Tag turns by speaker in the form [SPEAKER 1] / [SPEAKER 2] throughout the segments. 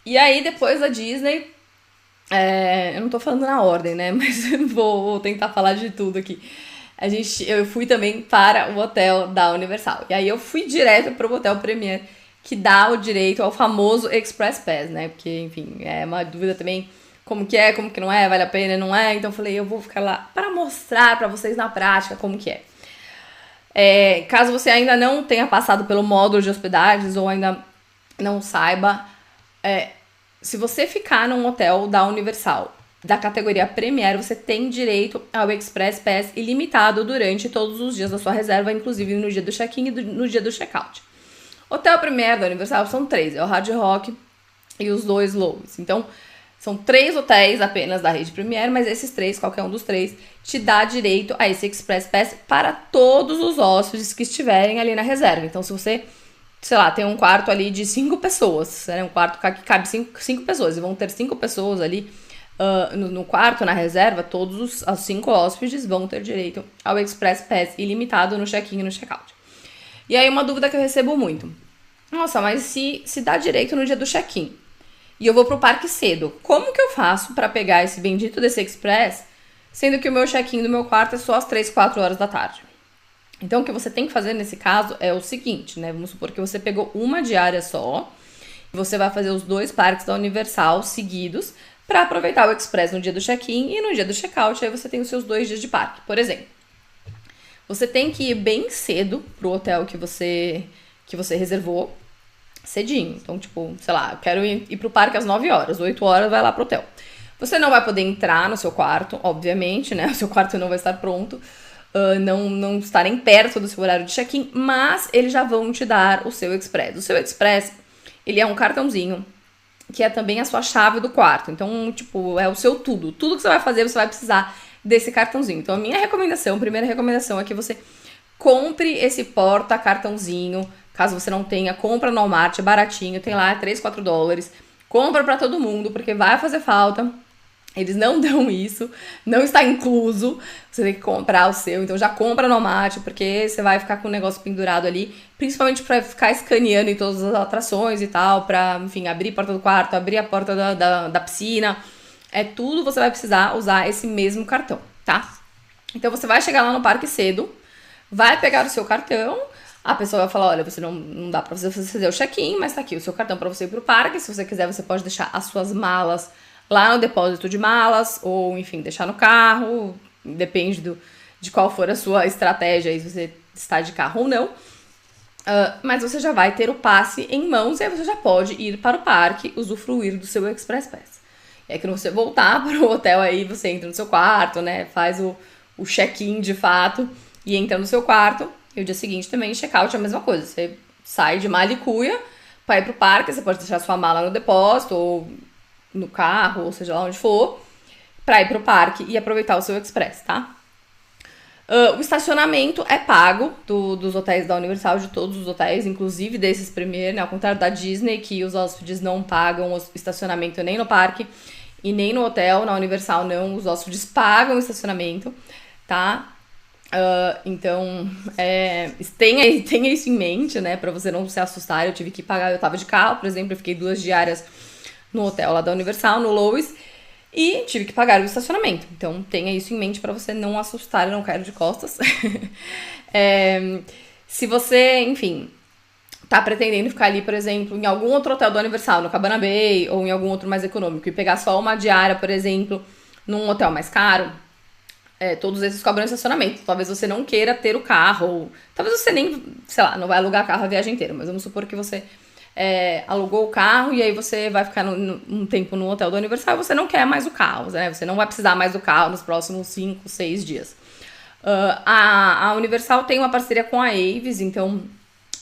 [SPEAKER 1] E aí, depois da Disney, eu não tô falando na ordem, né? Mas vou tentar falar de tudo aqui. Eu fui também para o hotel da Universal. E aí eu fui direto pro Hotel Premier, que dá o direito ao famoso Express Pass, né? Porque, enfim, é uma dúvida também como que é, como que não é, vale a pena, não é. Então eu falei, eu vou ficar lá para mostrar para vocês na prática como que é. Caso você ainda não tenha passado pelo módulo de hospedagens ou ainda não saiba, se você ficar num hotel da Universal da categoria Premier, você tem direito ao Express Pass ilimitado durante todos os dias da sua reserva, inclusive no dia do check-in e no dia do check-out. Hotel Premier da Universal são 3, é o Hard Rock e os 2 Loews. Então, são 3 hotéis apenas da rede Premier, mas esses 3, qualquer um dos 3, te dá direito a esse Express Pass para todos os hóspedes que estiverem ali na reserva. Então, se você, sei lá, tem um quarto ali de 5 pessoas, né? Um quarto que cabe 5 pessoas, e vão ter 5 pessoas ali no quarto, na reserva, todos os 5 hóspedes vão ter direito ao Express Pass ilimitado no check-in e no check-out. E aí, uma dúvida que eu recebo muito. Nossa, mas se dá direito no dia do check-in e eu vou pro parque cedo, como que eu faço pra pegar esse bendito desse Express, sendo que o meu check-in do meu quarto é só às 3, 4 horas da tarde? Então, o que você tem que fazer nesse caso é o seguinte, né? Vamos supor que você pegou uma diária só, e você vai fazer os 2 parques da Universal seguidos para aproveitar o Express no dia do check-in e no dia do check-out, aí você tem os seus 2 dias de parque. Por exemplo, você tem que ir bem cedo pro hotel que você reservou, cedinho. Então, tipo, sei lá, eu quero ir pro parque às 9 horas, 8 horas vai lá pro hotel. Você não vai poder entrar no seu quarto, obviamente, né? O seu quarto não vai estar pronto, não estarem perto do seu horário de check-in, mas eles já vão te dar o seu Express. O seu Express, ele é um cartãozinho que é também a sua chave do quarto. Então, tipo, é o seu tudo. Tudo que você vai fazer, você vai precisar desse cartãozinho. Então, a minha primeira recomendação é que você compre esse porta-cartãozinho. Caso você não tenha, compra no Walmart, é baratinho, tem lá 3, 4 dólares. Compra pra todo mundo, porque vai fazer falta. Eles não dão isso, não está incluso, você tem que comprar o seu, então já compra no Walmart, porque você vai ficar com o negócio pendurado ali, principalmente para ficar escaneando em todas as atrações e tal, pra, enfim, abrir a porta do quarto, abrir a porta da piscina, tudo você vai precisar usar esse mesmo cartão, tá? Então você vai chegar lá no parque cedo, vai pegar o seu cartão, a pessoa vai falar, olha, você não dá pra você fazer o check-in, mas tá aqui o seu cartão pra você ir pro parque, se você quiser você pode deixar as suas malas lá no depósito de malas, ou enfim, deixar no carro, depende de qual for a sua estratégia, aí, se você está de carro ou não. Mas você já vai ter o passe em mãos e aí você já pode ir para o parque, usufruir do seu Express Pass. E aí quando você voltar para o hotel aí, você entra no seu quarto, né, faz o check-in de fato e entra no seu quarto. E o dia seguinte também, check-out é a mesma coisa. Você sai de mala e cuia para ir pro parque, você pode deixar sua mala no depósito ou no carro, ou seja lá onde for, pra ir pro parque e aproveitar o seu Express, tá? O estacionamento é pago dos hotéis da Universal, de todos os hotéis, inclusive desses Premier, né? Ao contrário da Disney, que os hóspedes não pagam o estacionamento nem no parque e nem no hotel. Na Universal não, os hóspedes pagam o estacionamento, tá? Então, tenha isso em mente, né? Pra você não se assustar. Eu tive que pagar, eu tava de carro, por exemplo, eu fiquei 2 diárias no hotel lá da Universal, no Loews, e tive que pagar o estacionamento. Então, tenha isso em mente para você não assustar e não cair de costas. Se você, enfim, tá pretendendo ficar ali, por exemplo, em algum outro hotel da Universal, no Cabana Bay, ou em algum outro mais econômico, e pegar só uma diária, por exemplo, num hotel mais caro, todos esses cobram estacionamento. Talvez você não queira ter o carro, ou talvez você nem, sei lá, não vai alugar carro a viagem inteira, mas vamos supor que você alugou o carro e aí você vai ficar um tempo no hotel do Universal e você não quer mais o carro, né? Você não vai precisar mais do carro nos próximos 5, 6 dias. A Universal tem uma parceria com a Avis, então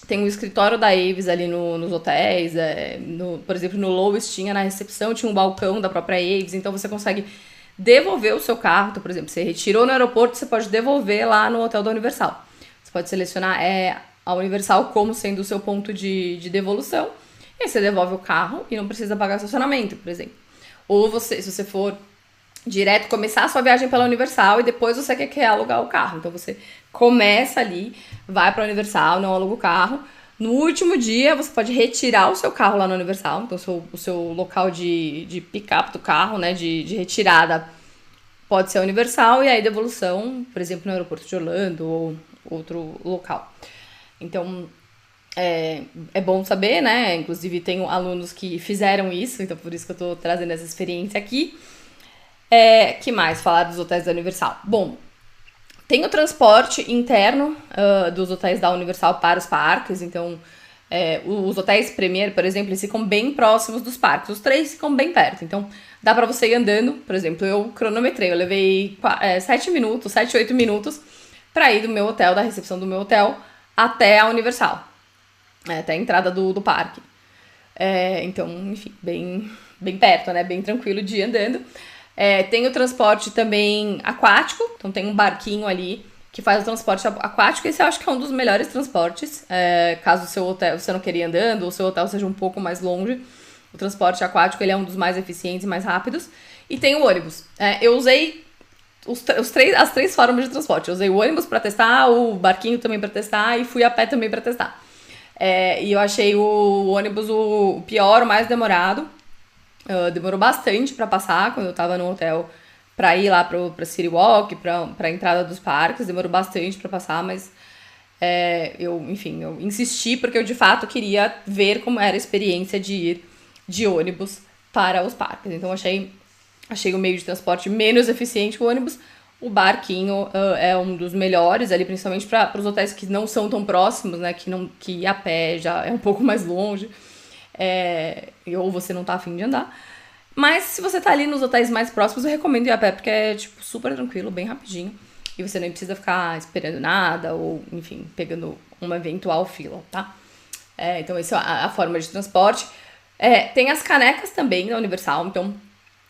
[SPEAKER 1] tem um escritório da Avis ali nos hotéis, por exemplo, no Loews tinha na recepção, tinha um balcão da própria Avis, então você consegue devolver o seu carro. Então, por exemplo, você retirou no aeroporto, você pode devolver lá no hotel da Universal. Você pode selecionar a Universal como sendo o seu ponto de devolução. E aí você devolve o carro e não precisa pagar estacionamento, por exemplo. Ou se você for direto começar a sua viagem pela Universal e depois você quer alugar o carro. Então você começa ali, vai pra Universal, não aluga o carro, No último dia, você pode retirar o seu carro lá no Universal, então o seu local de pick-up do carro, né, de retirada pode ser a Universal, e aí devolução, por exemplo, no aeroporto de Orlando ou outro local. Então, é bom saber, né? Inclusive, tenho alunos que fizeram isso, então por isso que eu tô trazendo essa experiência aqui. Que mais falar dos hotéis da Universal? Bom, tem o transporte interno dos hotéis da Universal para os parques, então os hotéis Premier, por exemplo, eles ficam bem próximos dos parques, os 3 ficam bem perto, então dá pra você ir andando. Por exemplo, eu cronometrei, eu levei 7 minutos, 7, 8 minutos pra ir do meu hotel, da recepção do meu hotel, até a Universal, até a entrada do parque. Então, enfim, bem perto, né? Bem tranquilo de ir andando. Tem o transporte também aquático, então tem um barquinho ali que faz o transporte aquático. Esse eu acho que é um dos melhores transportes, caso o seu hotel, você não queira ir andando, ou o seu hotel seja um pouco mais longe. O transporte aquático ele é um dos mais eficientes e mais rápidos. E tem o ônibus. Eu usei as 3 formas de transporte. Eu usei o ônibus para testar, o barquinho também para testar e fui a pé também para testar. E eu achei o ônibus o pior, o mais demorado. Demorou bastante para passar quando eu tava no hotel pra ir lá pra City Walk, pra entrada dos parques. Demorou bastante pra passar, mas eu insisti porque eu de fato queria ver como era a experiência de ir de ônibus para os parques. Então achei o meio de transporte menos eficiente, o ônibus. O barquinho é um dos melhores ali, principalmente para os hotéis que não são tão próximos, né? Que ir a pé já é um pouco mais longe. Ou você não tá afim de andar. Mas se você tá ali nos hotéis mais próximos, eu recomendo ir a pé, porque é tipo super tranquilo, bem rapidinho. E você nem precisa ficar esperando nada, ou enfim, pegando uma eventual fila, tá? Então essa é a forma de transporte. Tem as canecas também da Universal, então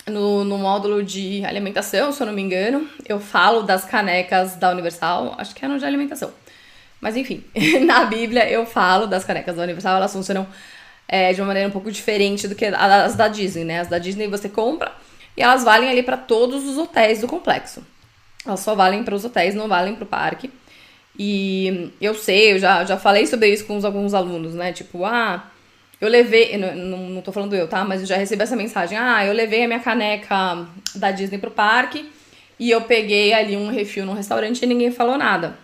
[SPEAKER 1] no módulo de alimentação, se eu não me engano, eu falo das canecas da Universal, acho que é no de alimentação. Mas enfim, na Bíblia eu falo das canecas da Universal, elas funcionam de uma maneira um pouco diferente do que as da Disney, né? As da Disney você compra e elas valem ali para todos os hotéis do complexo. Elas só valem para os hotéis, não valem para o parque. E eu sei, eu já falei sobre isso com alguns alunos, né? Tipo, eu levei, não tô falando eu, tá? Mas eu já recebi essa mensagem. Eu levei a minha caneca da Disney pro parque e eu peguei ali um refil num restaurante e ninguém falou nada.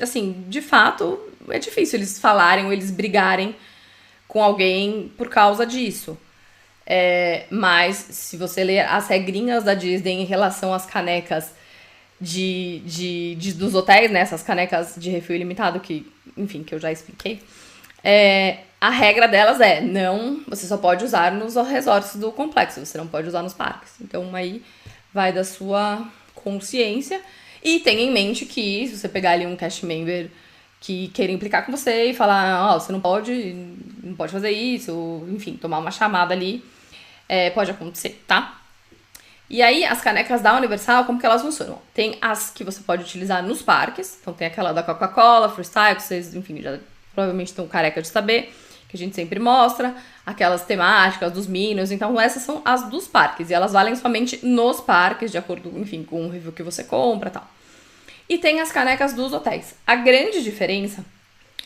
[SPEAKER 1] Assim, de fato, é difícil eles falarem ou eles brigarem com alguém por causa disso. Mas se você ler as regrinhas da Disney em relação às canecas dos hotéis, né? Essas canecas de refil ilimitado que eu já expliquei. A regra delas você só pode usar nos resorts do complexo, você não pode usar nos parques. Então aí vai da sua consciência. E tenha em mente que se você pegar ali um cast member que queira implicar com você e falar, você não pode fazer isso, enfim, tomar uma chamada ali, pode acontecer, tá? E aí, as canecas da Universal, como que elas funcionam? Tem as que você pode utilizar nos parques, então tem aquela da Coca-Cola, Freestyle, que vocês, enfim, já provavelmente estão careca de saber, que a gente sempre mostra, aquelas temáticas dos Minions, então essas são as dos parques, e elas valem somente nos parques, de acordo, enfim, com o review que você compra e tal. E tem as canecas dos hotéis. A grande diferença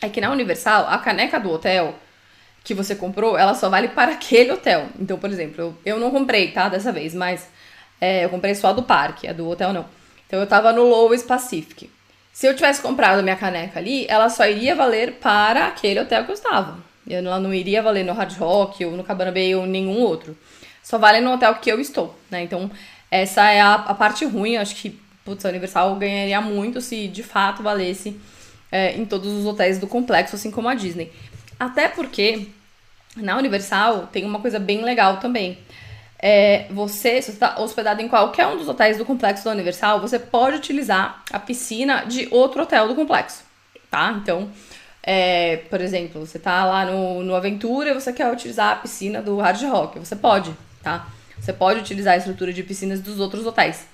[SPEAKER 1] é que na Universal, a caneca do hotel que você comprou, ela só vale para aquele hotel. Então, por exemplo, eu não comprei, tá, dessa vez, mas eu comprei só a do parque, a do hotel não. Então eu tava no Loews Pacific. Se eu tivesse comprado a minha caneca ali, ela só iria valer para aquele hotel que eu estava. Ela não iria valer no Hard Rock ou no Cabana Bay ou nenhum outro. Só vale no hotel que eu estou, né? Então, essa é a parte ruim. Acho que, a Universal ganharia muito se de fato valesse em todos os hotéis do complexo, assim como a Disney. Até porque, na Universal, tem uma coisa bem legal também. Se você está hospedado em qualquer um dos hotéis do complexo da Universal, você pode utilizar a piscina de outro hotel do complexo, tá? Então, por exemplo, você tá lá no Aventura e você quer utilizar a piscina do Hard Rock, você pode, tá? Você pode utilizar a estrutura de piscinas dos outros hotéis.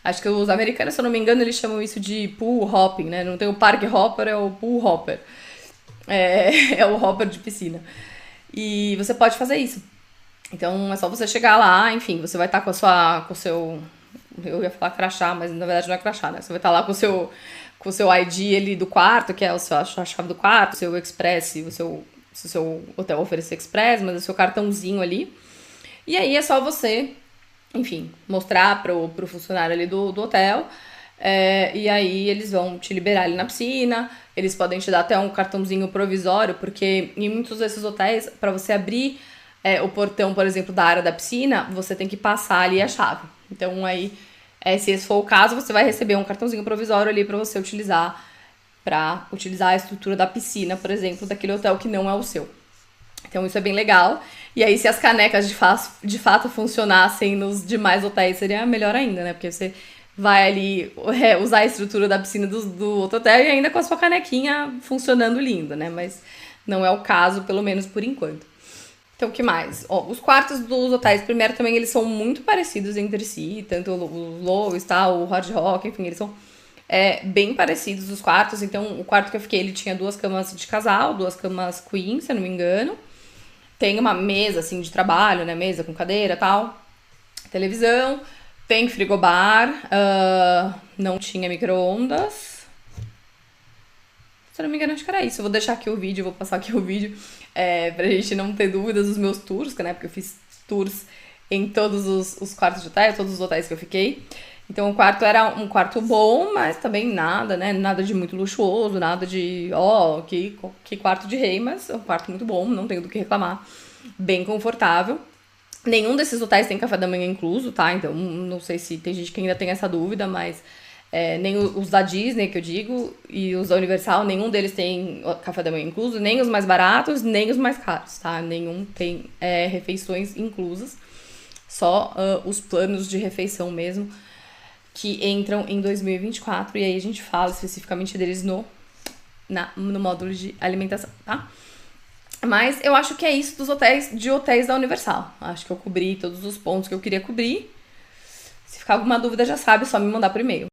[SPEAKER 1] Acho que os americanos, se eu não me engano, eles chamam isso de pool hopping, né? Não tem o park hopper, é o pool hopper. É o hopper de piscina. E você pode fazer isso. Então, é só você chegar lá, enfim, você vai estar com o seu... Eu ia falar crachá, mas na verdade não é crachá, né? Você vai estar lá com com o seu ID ali do quarto, que é a chave do quarto, o seu Express, se o seu hotel oferecer Express, mas o seu cartãozinho ali. E aí é só você, enfim, mostrar pro funcionário ali do hotel. E aí eles vão te liberar ali na piscina. Eles podem te dar até um cartãozinho provisório, porque em muitos desses hotéis, para você abrir o portão, por exemplo, da área da piscina, você tem que passar ali a chave. Então aí, se esse for o caso, você vai receber um cartãozinho provisório ali para você utilizar a estrutura da piscina, por exemplo, daquele hotel que não é o seu. Então isso é bem legal. E aí, se as canecas de fato funcionassem nos demais hotéis, seria melhor ainda, né? Porque você vai ali usar a estrutura da piscina do outro hotel e ainda com a sua canequinha funcionando lindo, né? Mas não é o caso, pelo menos por enquanto. Então, o que mais? Os quartos dos hotéis, primeiro, também eles são muito parecidos entre si, tanto o Loews, tá? O Hard Rock, enfim, eles são bem parecidos os quartos. Então, o quarto que eu fiquei, ele tinha 2 camas de casal, 2 camas queen, se eu não me engano. Tem uma mesa, assim, de trabalho, né? Mesa com cadeira e tal. Televisão. Tem frigobar. Não tinha micro-ondas. Se eu não me engano, acho que era isso. Eu vou deixar aqui o vídeo, vou passar aqui o vídeo pra gente não ter dúvidas dos meus tours, né? Porque eu fiz tours em todos os quartos de hotel, todos os hotéis que eu fiquei. Então o quarto era um quarto bom, mas também nada, né? Nada de muito luxuoso, nada de, que quarto de rei, mas é um quarto muito bom, não tenho do que reclamar. Bem confortável. Nenhum desses hotéis tem café da manhã incluso, tá? Então não sei se tem gente que ainda tem essa dúvida, mas nem os da Disney, que eu digo, e os da Universal, nenhum deles tem café da manhã incluso, nem os mais baratos, nem os mais caros, tá? Nenhum tem refeições inclusas, só os planos de refeição mesmo, que entram em 2024, e aí a gente fala especificamente deles no módulo de alimentação, tá? Mas eu acho que é isso dos hotéis da Universal. Acho que eu cobri todos os pontos que eu queria cobrir. Se ficar alguma dúvida, já sabe, é só me mandar por e-mail.